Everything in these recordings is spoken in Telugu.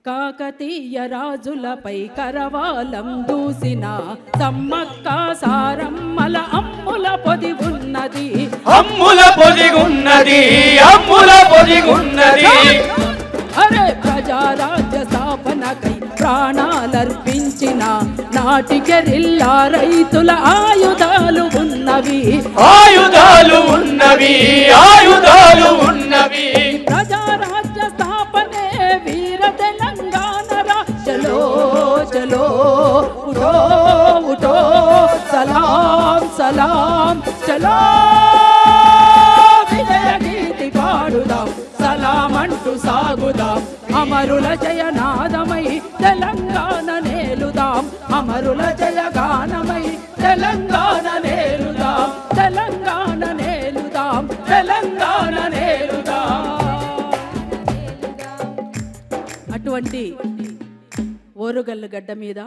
కాకతీయ రాజులపై కరవాలం దూసిన సమ్మక్క సారమ్మల అమ్ముల పొదిగున్నది, అమ్ముల పొదిగున్నది, అమ్ముల పొదిగున్నది. అరే ప్రజారాజ్య స్థాపనకై ప్రాణాలర్పించిన నాటికెరిల్లా రైతుల ఆయుధాలు ఉన్నవి, ఆయుధాలు ఉన్నవి, ఆయుధాలు ఉన్నవి. ప్రజారాజ్య స్థాపనే వీర తెలంగాణ రా. చలో చలో ఉఠో ఉఠో సలాం సలాం చలో విజయ గీతి పాడుదాం, సలాం అంటూ సాగుదాం. అమరుల జయనాదమై తెలంగాణ నేలుదాం, అమరుల జయగానమై తెలంగాణ నేలుదాం, తెలంగాణ నేలుదాం, తెలంగాణ నేలుదాం. అటువంటి ఓరుగల్లు గడ్డ మీద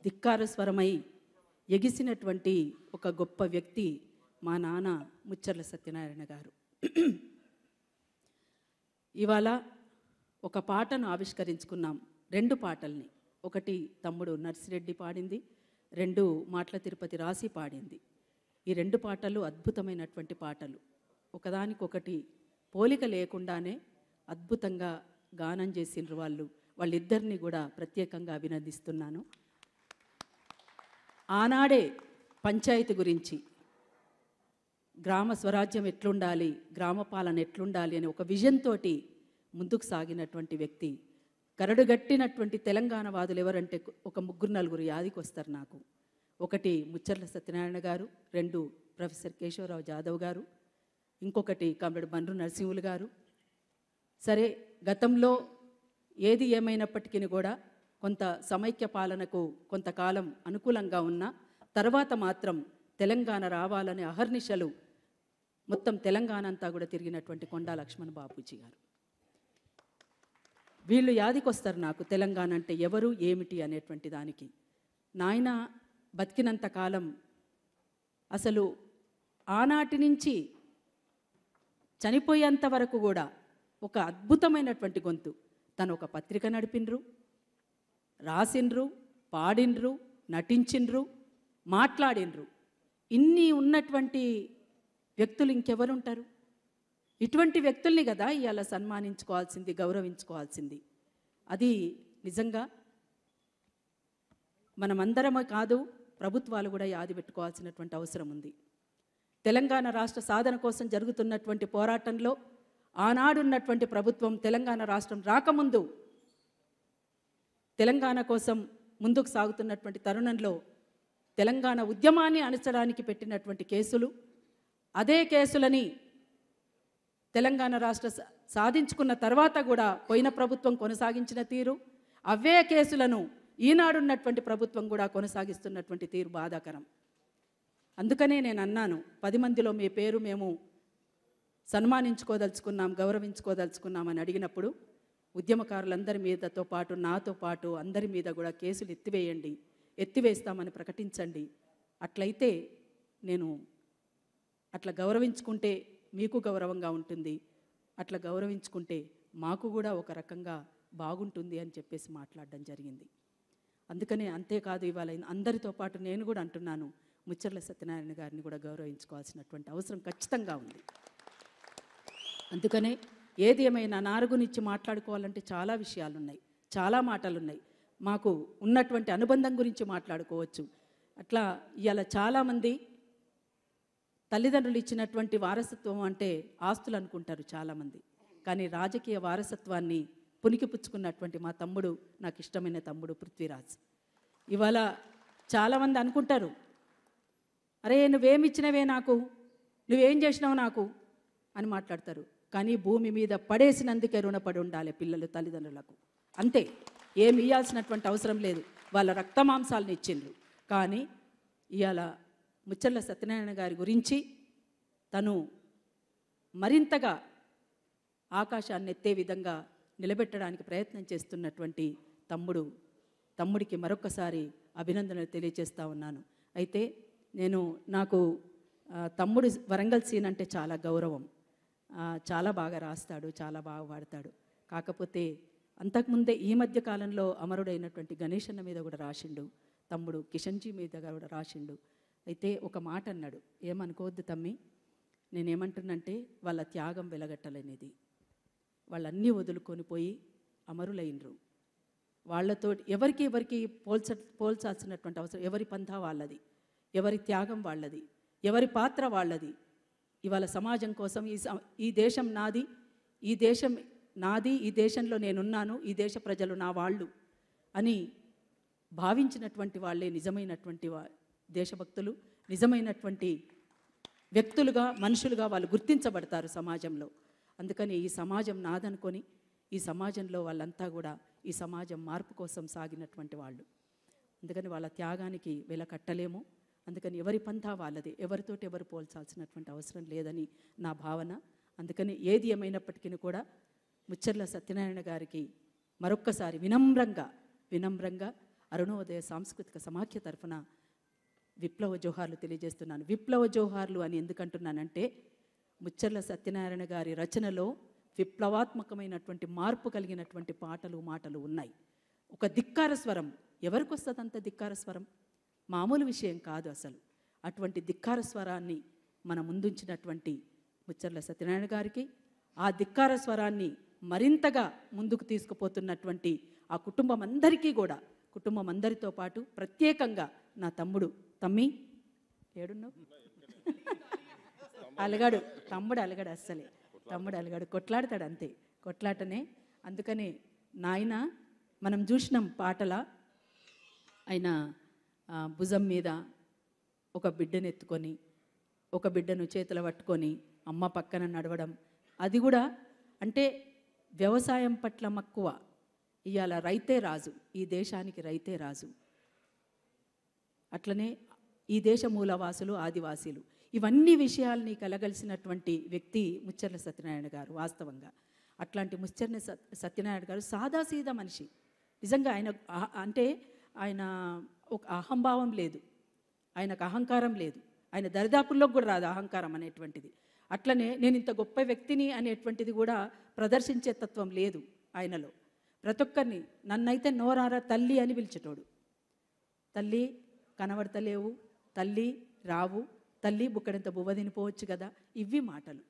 ధిక్కార స్వరమై ఎగిసినటువంటి ఒక గొప్ప వ్యక్తి మా నాన్న ముచ్చర్ల సత్యనారాయణ గారు. ఇవాళ ఒక పాటను ఆవిష్కరించుకున్నాం, 2 పాటల్ని. ఒకటి తమ్ముడు నర్సిరెడ్డి పాడింది, 2 మాటల తిరుపతి రాసి పాడింది. ఈ 2 పాటలు అద్భుతమైనటువంటి పాటలు, ఒకదానికొకటి పోలిక లేకుండానే అద్భుతంగా గానం చేసిండ్రు వాళ్ళు. వాళ్ళిద్దరిని కూడా ప్రత్యేకంగా అభినందిస్తున్నాను. ఆనాడే పంచాయతీ గురించి, గ్రామ స్వరాజ్యం ఎట్లుండాలి, గ్రామ పాలన ఎట్లుండాలి అని ఒక విజన్ తోటి ముందుకు సాగినటువంటి వ్యక్తి. కరడుగట్టినటువంటి తెలంగాణ వాదులు ఎవరంటే ఒక 3-4 యాదికి వస్తారు నాకు. ఒకటి ముచ్చర్ల సత్యనారాయణ గారు, 2 ప్రొఫెసర్ కేశవరావు జాదవ్ గారు, ఇంకొకటి కామ్రేడ్ బండ్రు నరసింహులు గారు. సరే, గతంలో ఏది ఏమైనప్పటికీ కూడా కొంత సమైక్య పాలనకు కొంతకాలం అనుకూలంగా ఉన్నా తర్వాత మాత్రం తెలంగాణ రావాలని అహర్నిశలు మొత్తం తెలంగాణ అంతా కూడా తిరిగినటువంటి కొండా లక్ష్మణ్ బాపూజీ గారు. వీళ్ళు యాదికొస్తారు నాకు, తెలంగాణ అంటే ఎవరు ఏమిటి అనేటువంటి దానికి. నాయన బతికినంత కాలం అసలు ఆనాటి నుంచి చనిపోయేంత వరకు కూడా ఒక అద్భుతమైనటువంటి గొంతు. తను ఒక పత్రిక నడిపిండ్రు, రాసిండ్రు, పాడిండ్రు, నటించిండ్రు, మాట్లాడిండ్రు. ఇన్ని ఉన్నటువంటి వ్యక్తులు ఇంకెవరుంటారు? ఇటువంటి వ్యక్తుల్ని కదా ఇవాళ సన్మానించుకోవాల్సింది, గౌరవించుకోవాల్సింది. అది నిజంగా మనమందరమే కాదు, ప్రభుత్వాలు కూడా యాది పెట్టుకోవాల్సినటువంటి అవసరం ఉంది. తెలంగాణ రాష్ట్ర సాధన కోసం జరుగుతున్నటువంటి పోరాటంలో ఆనాడున్నటువంటి ప్రభుత్వం తెలంగాణ రాష్ట్రం రాకముందు తెలంగాణ కోసం ముందుకు సాగుతున్నటువంటి తరుణంలో తెలంగాణ ఉద్యమాన్ని అణచడానికి పెట్టినటువంటి కేసులు, అదే కేసులని తెలంగాణ రాష్ట్ర సాధించుకున్న తర్వాత కూడా పోయిన ప్రభుత్వం కొనసాగించిన తీరు, అవే కేసులను ఈనాడున్నటువంటి ప్రభుత్వం కూడా కొనసాగిస్తున్నటువంటి తీరు బాధాకరం. అందుకనే నేను అన్నాను, 10 మందిలో మీ పేరు మేము సన్మానించుకోదలుచుకున్నాం, గౌరవించుకోదలుచుకున్నామని అడిగినప్పుడు ఉద్యమకారులందరి మీదతో పాటు నాతో పాటు అందరి మీద కూడా కేసులు ఎత్తివేయండి, ఎత్తివేస్తామని ప్రకటించండి. అట్లయితే నేను అట్లా గౌరవించుకుంటే మీకు గౌరవంగా ఉంటుంది, అట్లా గౌరవించుకుంటే మాకు కూడా ఒక రకంగా బాగుంటుంది అని చెప్పేసి మాట్లాడడం జరిగింది. అందుకనే అంతేకాదు, ఇవాళ అందరితో పాటు నేను కూడా అంటున్నాను, ముచ్చర్ల సత్యనారాయణ గారిని కూడా గౌరవించుకోవాల్సినటువంటి అవసరం ఖచ్చితంగా ఉంది. అందుకనే ఏది ఏమైనా నారు గురించి మాట్లాడుకోవాలంటే చాలా విషయాలు ఉన్నాయి, చాలా మాటలు ఉన్నాయి. మాకు ఉన్నటువంటి అనుబంధం గురించి మాట్లాడుకోవచ్చు. అట్లా ఇవాళ చాలామంది తల్లిదండ్రులు ఇచ్చినటువంటి వారసత్వం అంటే ఆస్తులు అనుకుంటారు చాలామంది. కానీ రాజకీయ వారసత్వాన్ని పుణికిపుచ్చుకున్నటువంటి మా తమ్ముడు, నాకు ఇష్టమైన తమ్ముడు పృథ్వీరాజ్. ఇవాళ చాలామంది అనుకుంటారు, అరే నువ్వేమిచ్చినవే నాకు, నువ్వేం చేసినావు నాకు అని మాట్లాడతారు. కానీ భూమి మీద పడేసినందుకే రుణపడి ఉండాలి పిల్లలు తల్లిదండ్రులకు, అంతే. ఏమి ఇవ్వాల్సినటువంటి అవసరం లేదు, వాళ్ళ రక్తమాంసాలను ఇచ్చిండ్రు. కానీ ఇవాళ ముచ్చర్ల సత్యనారాయణ గారి గురించి తను మరింతగా ఆకాశాన్ని ఎత్తే విధంగా నిలబెట్టడానికి ప్రయత్నం చేస్తున్నటువంటి తమ్ముడికి మరొకసారి అభినందనలు తెలియజేస్తూ ఉన్నాను. అయితే నాకు తమ్ముడు వరంగల్ సీన్ అంటే చాలా గౌరవం. చాలా బాగా రాస్తాడు, చాలా బాగా పాడతాడు. కాకపోతే అంతకుముందే ఈ మధ్య కాలంలో అమరుడైనటువంటి గణేషన్న మీద కూడా రాసిండు, తమ్ముడు కిషన్జీ మీద కూడా రాసిండు. అయితే ఒక మాట అన్నాడు, ఏమనుకోవద్దు తమ్మి, నేనేమంటున్నంటే వాళ్ళ త్యాగం వెలగట్టలేనిది. వాళ్ళన్నీ వదులుకొని పోయి అమరులైనరు. వాళ్ళతో ఎవరికి పోల్చాల్సినటువంటి అవసరం, ఎవరి పంథా వాళ్ళది, ఎవరి త్యాగం వాళ్ళది, ఎవరి పాత్ర వాళ్ళది. ఇవాళ సమాజం కోసం ఈ దేశం నాది, ఈ దేశం నాది, ఈ దేశంలో నేనున్నాను, ఈ దేశ ప్రజలు నా వాళ్ళు అని భావించినటువంటి వాళ్ళే నిజమైనటువంటి దేశభక్తులు, నిజమైనటువంటి వ్యక్తులుగా, మనుషులుగా వాళ్ళు గుర్తించబడతారు సమాజంలో. అందుకని ఈ సమాజం నాదనుకొని ఈ సమాజంలో వాళ్ళంతా కూడా ఈ సమాజం మార్పు కోసం సాగినటువంటి వాళ్ళు. అందుకని వాళ్ళ త్యాగానికి వెల కట్టలేము. అందుకని ఎవరి పంథా వాళ్ళది, ఎవరితోటి ఎవరు పోల్చాల్సినటువంటి అవసరం లేదని నా భావన. అందుకని ఏది ఏమైనప్పటికీ కూడా ముచ్చర్ల సత్యనారాయణ గారికి మరొక్కసారి వినమ్రంగా అరుణోదయ సాంస్కృతిక సమాఖ్య తరఫున విప్లవ జోహార్లు తెలియజేస్తున్నాను. విప్లవ జోహార్లు అని ఎందుకంటున్నానంటే ముచ్చర్ల సత్యనారాయణ గారి రచనలో విప్లవాత్మకమైనటువంటి మార్పు కలిగినటువంటి మాటలు ఉన్నాయి. ఒక ధిక్కార స్వరం, ఎవరికి వస్తుంది అంత ధిక్కార స్వరం? మామూలు విషయం కాదు అసలు. అటువంటి ధిక్కార స్వరాన్ని మన ముందుంచినటువంటి ముచ్చర్ల సత్యనారాయణ గారికి, ఆ ధిక్కార స్వరాన్ని మరింతగా ముందుకు తీసుకుపోతున్నటువంటి ఆ కుటుంబం అందరితో పాటు ప్రత్యేకంగా నా తమ్ముడు, తమ్మి ఏడున్నావు? అలగాడు తమ్ముడు, అలగాడు అస్సలే తమ్ముడు అలగాడు, కొట్లాడతాడు అంతే, కొట్లాటనే. అందుకనే నాయన మనం చూసినాం పాటల, ఆయన భుజం మీద ఒక బిడ్డను ఎత్తుకొని, ఒక బిడ్డను చేతులు పట్టుకొని అమ్మ పక్కన నడవడం, అది కూడా అంటే వ్యవసాయం పట్ల మక్కువ. ఇవాళ రైతే రాజు, ఈ దేశానికి రైతే రాజు. అట్లనే ఈ దేశ మూలవాసులు, ఆదివాసీలు, ఇవన్నీ విషయాల్ని కలగలిసినటువంటి వ్యక్తి ముచ్చర్ల సత్యనారాయణ గారు. వాస్తవంగా అట్లాంటి ముచ్చర్ల సత్యనారాయణ గారు సాదాసీదా మనిషి. నిజంగా ఆయన ఒక అహంభావం లేదు, ఆయనకు అహంకారం లేదు, ఆయన దరిదాపుల్లోకి కూడా రాదు అహంకారం అనేటువంటిది. అట్లనే నేను ఇంత గొప్ప వ్యక్తిని అనేటువంటిది కూడా ప్రదర్శించే తత్వం లేదు ఆయనలో. ప్రతి ఒక్కరిని నన్నైతే నోరారా తల్లి అని పిలిచేటోడు. తల్లి కనబడతలేవు, తల్లి రావు, తల్లి బుక్కడంత బువ్వ తినిపోవచ్చు కదా, ఇవి మాటలు.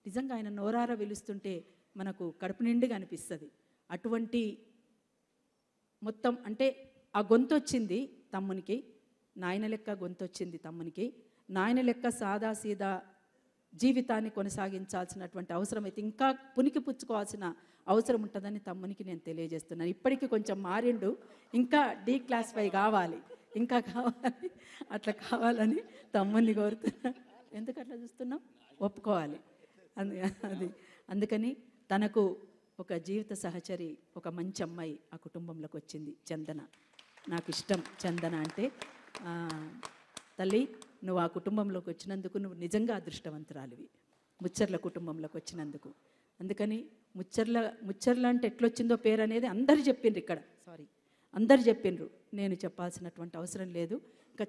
నిజంగా ఆయన నోరారా పిలుస్తుంటే మనకు కడుపు నిండుగా అనిపిస్తుంది. అటువంటి మొత్తం అంటే ఆ గొంతు వచ్చింది తమ్మునికి, నాయన లెక్క గొంతు వచ్చింది తమ్మునికి. నాయన లెక్క సాదాసీదా జీవితాన్ని కొనసాగించాల్సినటువంటి అవసరం అయితే ఇంకా పునికి పుచ్చుకోవాల్సిన అవసరం ఉంటుందని తమ్మునికి నేను తెలియజేస్తున్నాను. ఇప్పటికీ కొంచెం మారిండు, ఇంకా డీక్లాసిఫై కావాలి, ఇంకా కావాలి, అట్లా కావాలని తమ్ముని కోరుతున్నా. ఎందుకు అట్లా చూస్తున్నాం? ఒప్పుకోవాలి అది. అందుకని తనకు ఒక జీవిత సహచరి, ఒక మంచి అమ్మాయి ఆ కుటుంబంలోకి వచ్చింది, చందన. నాకు ఇష్టం చందన అంటే. తల్లి, నువ్వు ఆ కుటుంబంలోకి వచ్చినందుకు నువ్వు నిజంగా అదృష్టవంతురాలివి, ముచ్చర్ల కుటుంబంలోకి వచ్చినందుకు. అందుకని ముచ్చర్ల అంటే ఎట్లొచ్చిందో పేరు అనేది అందరు చెప్పిండ్రు ఇక్కడ, అందరు చెప్పిండ్రు, నేను చెప్పాల్సినటువంటి అవసరం లేదు. ఇంకా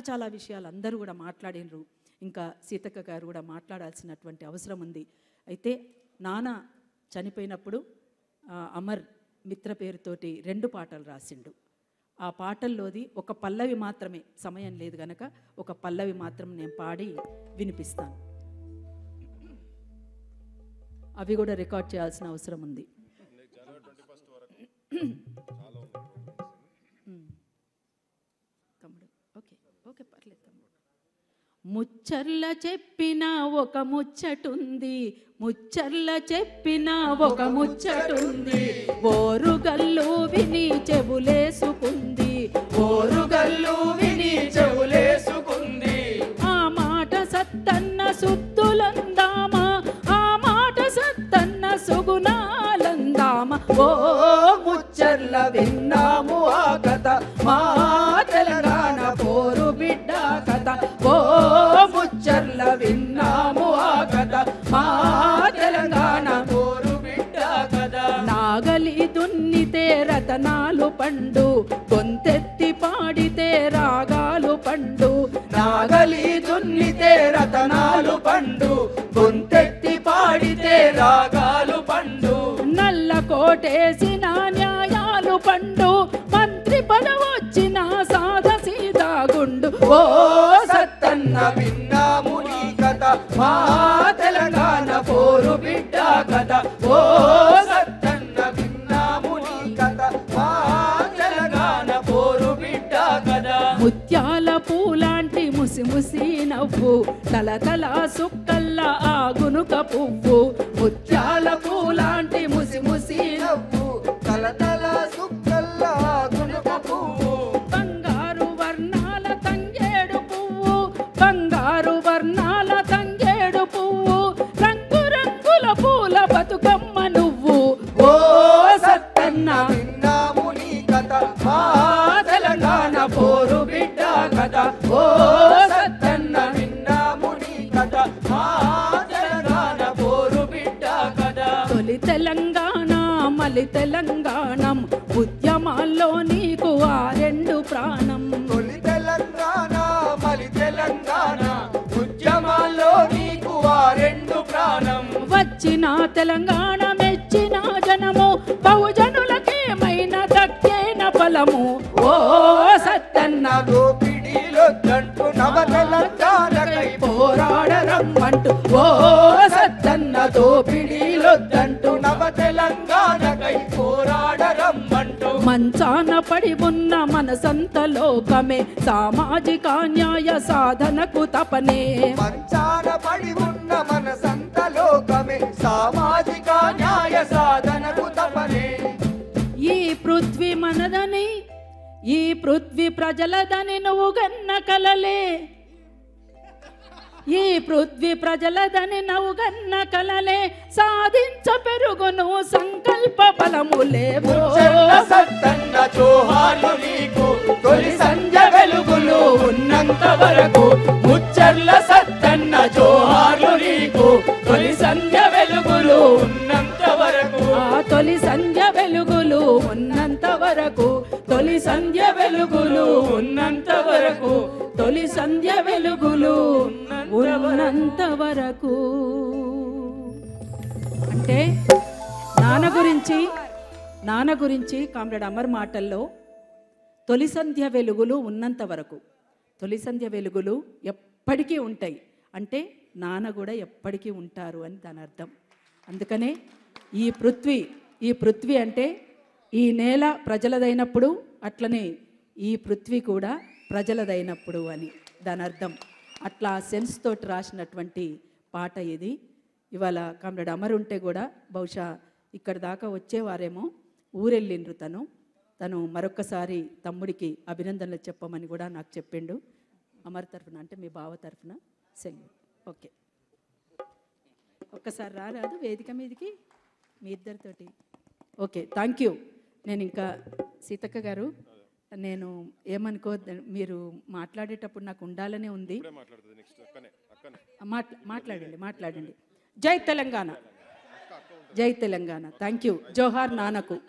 చాలా విషయాలు అందరూ కూడా మాట్లాడినరు. ఇంకా సీతక్క గారు కూడా మాట్లాడాల్సినటువంటి అవసరం ఉంది. అయితే నాన్న చనిపోయినప్పుడు అమర్ మిత్ర పేరుతోటి 2 పాటలు రాసిండు. ఆ పాటల్లోది ఒక పల్లవి మాత్రమే, సమయం లేదు గనక ఒక పల్లవి మాత్రం నేను పాడి వినిపిస్తాను. అవి కూడా రికార్డ్ చేయాల్సిన అవసరం ఉంది. తమ్ముడు ఓకే పర్లేదు తమ్ముడు. ముచ్చర్ల చెప్పిన ఒక ముచ్చటుంది, ముచ్చర్ల చెప్పిన ఒక ముచ్చటుంది, ఓరుగల్లు విని చెవులేసుకుంది, ఓరుగల్లు విని చెవులేసుకుంది. ఆ మాట సత్తన్న సుత్తులందామా, ఆ మాట సత్తన్న సుగుణాలందామా. ఓ ముచ్చర్ల విన్నాము ఆ కథ, మా తెలంగాణ పోరు బిడ్డ కథ. ఓ ముచ్చర్ల విన్నాము ఆ కథ, మా తెలంగాణ పోరు బిడ్డ కథ. నాగలి దున్నితే రతనాలు పండు, గొంతెత్తి పాడితే రాగాలు పండు. నాగలి దున్నితే రతనాలు పండు, గొంతెత్తి పాడితే రాగాలు పండు. నల్ల కోట ఓటేసిన న్యాయాలు పండు మంత్రి పదవొచ్చిన సాధ సీదా గుండు ఓ సత్తన్న విన్నాము నీ కథ మా తెలంగాణ పోరు బిడ్డ కథ ఓ సత్తన్న విన్నాము నీ కథ మా తెలంగాణ పోరు బిడ్డ కథ ముత్యాల పూలాంటి ముసి ముసి నవ్వు తల తల సుక్కల్ల ఆ గునుక పువ్వు ముత్యాల పూలాంటి ముసి ముసి నవ్వు తల తల సుక్కల్లా గునుక పువ్వు బంగారు వర్ణాల తంగేడు పువ్వు బంగారు వర్ణాల తంగేడు పువ్వు రంగు రంగుల పూల బతుకమ్మ నువ్వు ఓ సత్తన్న విన్నాము నీ కథ మా తెలంగాణ పోరు బిడ్డ కథ ఓ సత్తన్న విన్నాము నీ కథ మా తెలంగాణ పోరు బిడ్డ కథ తొలి తెలంగాణ మలి తెలంగాణం ఉద్యమాల్లో నీకు ఆ రెండు ప్రాణం తొలి తెలంగాణ మలి తెలంగాణ ఉద్యమాల్లో నీకు ఆ రెండు ప్రాణం వచ్చిన తెలంగాణ మెచ్చిన జనము బహుజనులకేమైనా దక్కేన ఫలము ఓ సత్తన్న దోపిడీలొద్దంటూ నవ తెలంగాణకై పోరాడరమ్మంటూ ఓ సత్తన్న దోపిడీలొద్దంటూ నవ తెలంగాణకై పోరాడరమ్మంటూ మంచాన పడి ఉన్న మనసంత లోకమే సామాజిక న్యాయ సాధనకు తపనే మంచాన పడి ఉన్న మన సంత లోకమే సామాజిక న్యాయ సాధనకు తపనే ఈ పృథ్వీ మనదని ఈ పృథ్వీ ప్రజలదని నువ్వు గన్న కలలే ఈ పృథ్వీ ప్రజలదని నువ్వు గన్న కలలే సాధించ పెరుగును సంకల్ప బలములే సత్తన్న జోహార్లు నీకు తొలి సంధ్య వెలుగులు ఉన్నంత వరకు ముచ్చర్ల సత్తన్న జోహార్లు నీకు తొలి సంధ్య వెలుగులు ఉన్నంత వరకు ఆ తొలి సంధ్య వెలుగులు ఉన్నంత వరకు తొలి సంధ్య వెలుగులు ఉన్నంత వరకు తొలి సంధ్య వెలుగులు ఉన్నంత వరకు అంటే నాన్న గురించి కామ్రేడ్ అమర్ మాటల్లో తొలి సంధ్య వెలుగులు ఉన్నంత వరకు తొలి సంధ్య వెలుగులు ఎప్పటికీ ఉంటాయి అంటే నాన్న కూడా ఎప్పటికీ ఉంటారు అని దాని అర్థం అందుకనే ఈ పృథ్వీ అంటే ఈ నేల ప్రజలదైనప్పుడు అట్లనే ఈ పృథ్వీ కూడా ప్రజలదైనప్పుడు అని దాని అర్థం అట్లా సెన్స్ తోటి రాసినటువంటి పాట ఇది ఇవాళ కామ్రేడ్ అమర్ ఉంటే కూడా బహుశా ఇక్కడ దాకా వచ్చేవారేమో ఊరెళ్ళిండ్రు తను మరొక్కసారి తమ్ముడికి అభినందనలు చెప్పమని కూడా నాకు చెప్పిండు అమర్ తరఫున అంటే మీ బావ తరఫున సెల్యూట్ ఓకే ఒక్కసారి రారాదు వేదిక మీదకి మీ ఇద్దరితోటి ఓకే థ్యాంక్ యూ నేను ఇంకా సీతక్క గారు నేను ఏమనుకోవద్దు మీరు మాట్లాడేటప్పుడు నాకు ఉండాలనే ఉంది మాట్లాడండి జై తెలంగాణ థ్యాంక్ యూ జోహార్ నాన్నకు